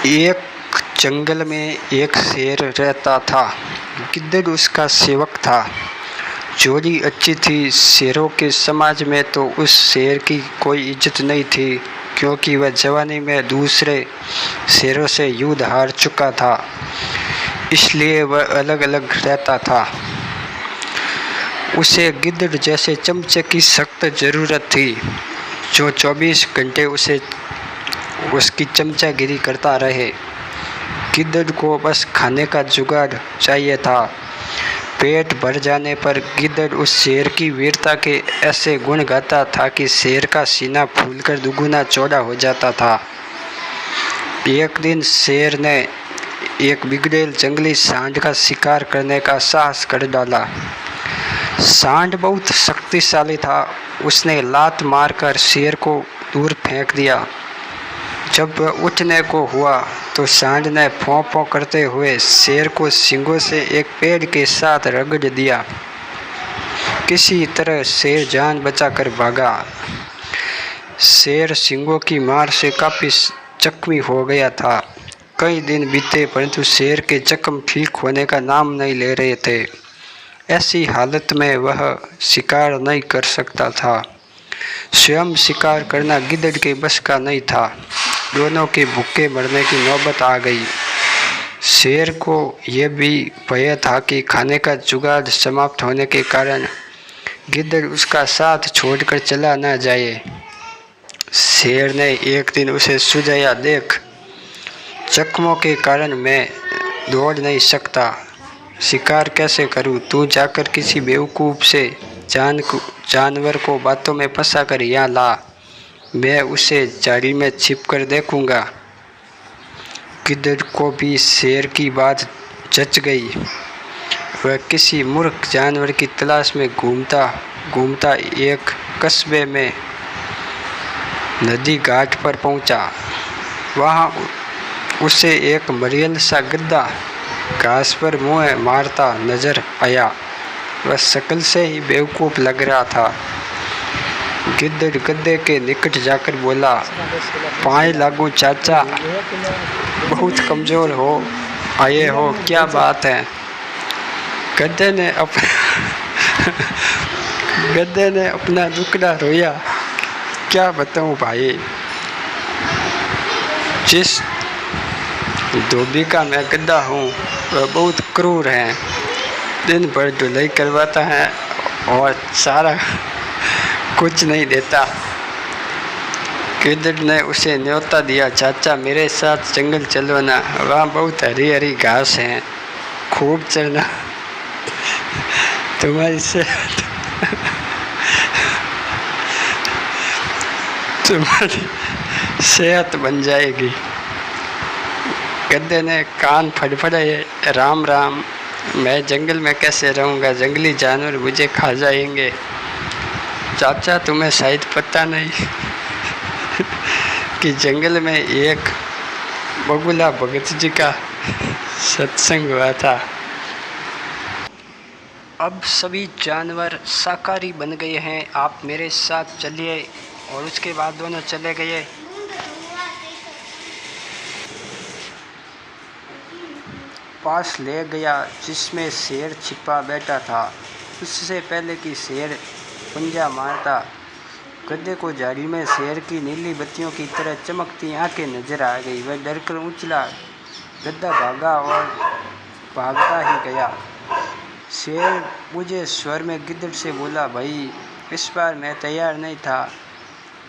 एक जंगल में एक शेर रहता था। गिद्दड़ उसका सेवक था। जोड़ी अच्छी थी। शेरों के समाज में तो उस शेर की कोई इज्जत नहीं थी, क्योंकि वह जवानी में दूसरे शेरों से युद्ध हार चुका था। इसलिए वह अलग अलग रहता था। उसे गिद्दड़ जैसे चमचे की सख्त ज़रूरत थी, जो 24 घंटे उसकी चमचागिरी करता रहे। गिद्दड़ को बस खाने का जुगाड़ चाहिए था। पेट भर जाने पर गिद्दड़ उस शेर की वीरता के ऐसे गुण गाता था कि शेर का सीना फूलकर दुगुना चौड़ा हो जाता था। एक दिन शेर ने एक बिगड़ेल जंगली सांड का शिकार करने का साहस कर डाला। सांड बहुत शक्तिशाली था। उसने लात मारकर शेर को दूर फेंक दिया। जब वह उठने को हुआ तो सांड ने फों फों करते हुए शेर को सींगों से एक पेड़ के साथ रगड़ दिया। किसी तरह शेर जान बचाकर भागा। शेर सींगों की मार से काफ़ी जख्मी हो गया था। कई दिन बीते, परंतु शेर के जख्म ठीक होने का नाम नहीं ले रहे थे। ऐसी हालत में वह शिकार नहीं कर सकता था। स्वयं शिकार करना गिद्दड़ के बस का नहीं था। दोनों के भूखे मरने की नौबत आ गई। शेर को यह भी भय था कि खाने का जुगाड़ समाप्त होने के कारण गिद्दड़ उसका साथ छोड़कर चला न जाए। शेर ने एक दिन उसे सुझाया, देख, जख्मों के कारण मैं दौड़ नहीं सकता। शिकार कैसे करूं? तू जाकर किसी बेवकूफ़ से जानवर को बातों में फंसाकर यहाँ ला। मैं उसे झाड़ी में छिपकर देखूंगा। गिद्दड़ को भी शेर की बात जच गई। वह किसी मूर्ख जानवर की तलाश में घूमता घूमता एक कस्बे में नदी घाट पर पहुंचा। वहां उसे एक मरियल सा गधा घास पर मुँह मारता नजर आया। वह शक्ल से ही बेवकूफ़ लग रहा था। गिद्दड़ गधे के निकट जाकर बोला, पाए लागू चाचा, बहुत कमज़ोर हो आए हो, क्या बात है? गधे ने अपना दुखड़ा रोया। क्या बताऊं भाई, जिस धोबी का मैं गधा हूँ वह बहुत क्रूर है। दिन भर ढुलाई करवाता है और सारा कुछ नहीं देता। गिद्दड़ ने उसे न्योता दिया, चाचा मेरे साथ जंगल चलो ना, वहाँ बहुत हरी हरी घास है, खूब चलना, तुम्हारी सेहत बन जाएगी। गधे ने कान फड़फड़ाए, राम राम, मैं जंगल में कैसे रहूँगा? जंगली जानवर मुझे खा जाएंगे। चाचा तुम्हें शायद पता नहीं कि जंगल में एक बगुला भगत जी का सत्संग हुआ था। अब सभी जानवर शाकाहारी बन गए हैं। आप मेरे साथ चलिए। और उसके बाद दोनों चले गए। पास ले गया जिसमें शेर छिपा बैठा था। उससे पहले कि शेर पंजा मारता, गधे को झाड़ी में शेर की नीली बत्तियों की तरह चमकती आंखें नजर आ गई। वह डरकर उछला। गधा भागा और भागता ही गया। शेर मुझे स्वर में गिद्दड़ से बोला, भाई इस बार मैं तैयार नहीं था,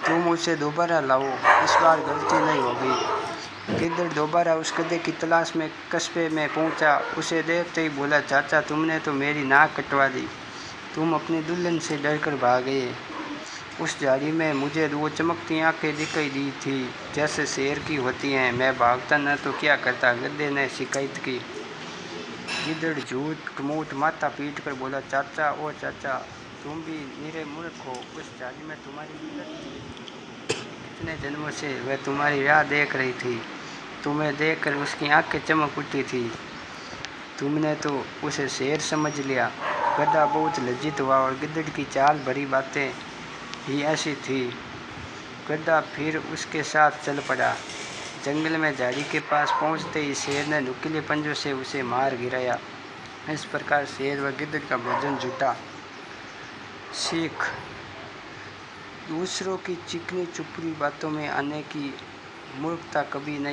तुम उसे दोबारा लाओ, इस बार गलती नहीं होगी। गिद्दड़ दोबारा उस गधे की तलाश में कस्बे में पहुंचा। उसे देखते ही बोला, चाचा तुमने तो मेरी नाक कटवा दी, तुम अपनी दुल्हन से डरकर भाग गए। उस झाड़ी में मुझे वो चमकती आंखें दिखाई दी थी जैसे शेर की होती हैं, मैं भागता न तो क्या करता? गधे ने शिकायत की। गिद्दड़ झूठ मूठ माथा पीट कर बोला, चाचा ओ चाचा, तुम भी निरे मूर्ख हो। उस झाड़ी में तुम्हारी दुल्हन कितने जन्मों से वह तुम्हारी राह देख रही थी, तुम्हें देखकर उसकी आंखें चमक उठी थी, तुमने तो उसे शेर समझ लिया। गधा बहुत लज्जित हुआ और गिद्दड़ की चाल भरी बातें ही ऐसी थी। गधा फिर उसके साथ चल पड़ा। जंगल में झाड़ी के पास पहुंचते ही शेर ने नुकीले पंजों से उसे मार गिराया। इस प्रकार शेर व गिद्ध का भोजन जुटा। सीख: दूसरों की चिकनी चुपड़ी बातों में आने की मूर्खता कभी नहीं